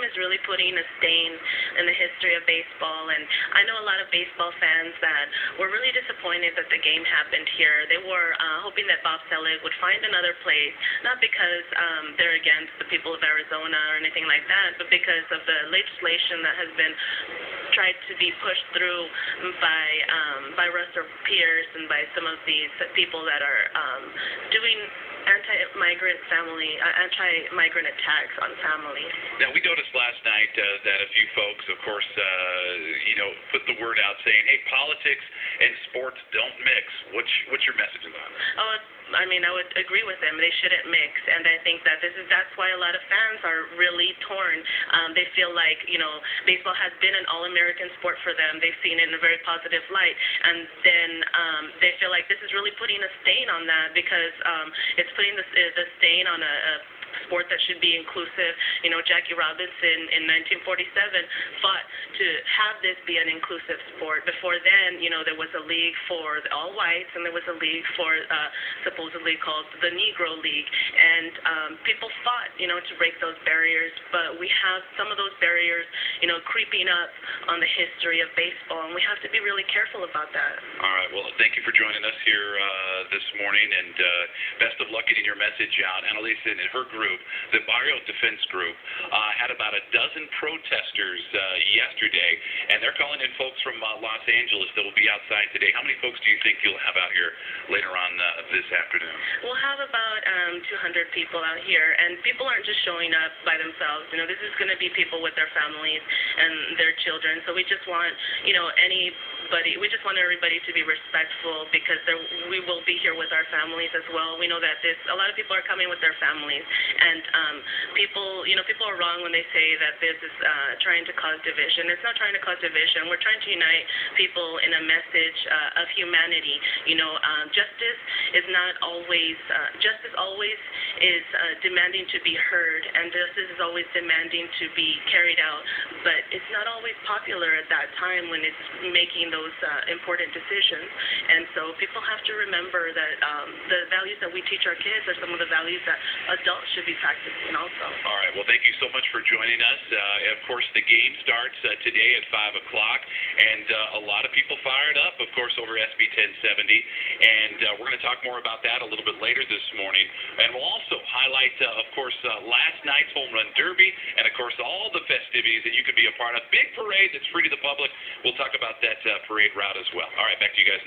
is really putting a stain in the history of baseball. And I know a lot of baseball fans that were really disappointed that the game happened here. They were hoping that Bob Selig would find another place, not because they're against the people of Arizona or anything like that, but because of the legislation that has been tried to be pushed through by Russell Pierce and by some of these people that are doing anti-migrant attacks on families. Now, we noticed last night that a few folks, of course, put the word out saying, hey, politics and sports don't mix. What's your message on that? Oh, I mean, I would agree with them. They shouldn't mix, and I think that that's why a lot of fans are really torn. They feel like, baseball has been an all-American sport for them. They've seen it in a very positive light, and then they feel like this is really putting a stain on that because it's putting the stain on a sport that should be inclusive. Jackie Robinson in 1947 fought to have this be an inclusive sport. Before then, there was a league for all whites, and there was a league for supposedly called the Negro League. And people fought, to break those barriers. But we have some of those barriers, creeping up on the history of baseball, and we have to be really careful about that. All right. Well, thank you for joining us here this morning, and best of luck getting your message out. Annalisa and her group, the Barrio Defense Group, had about a dozen protesters yesterday, and they're calling in folks from Los Angeles that will be outside today. How many folks do you think you'll have out here later on this afternoon? We'll have about 200 people out here, and people aren't just showing up by themselves. This is going to be people with their families and their children, so we just want, we just want everybody to be respectful because we will be here with our families as well. We know that a lot of people are coming with their families, and people are wrong when they say that this is trying to cause division. It's not trying to cause division. We're trying to unite people in a message of humanity. Justice is not always justice always is demanding to be heard, and justice is always demanding to be carried out. But it's not always popular at that time when it's making those important decisions. And so people have to remember that the values that we teach our kids are some of the values that adults should be practicing also. All right. Well, thank you so much for joining us. Of course, the game starts today at 5 o'clock, and a lot of people fired up, of course, over SB 1070. And we're going to talk more about that a little bit later this morning. And we'll also highlight, of course, last night's Home Run Derby, and, of course, all the festivities that you could be a part of. Big parade that's free to the public. We'll talk about that parade route as well. All right, back to you guys in the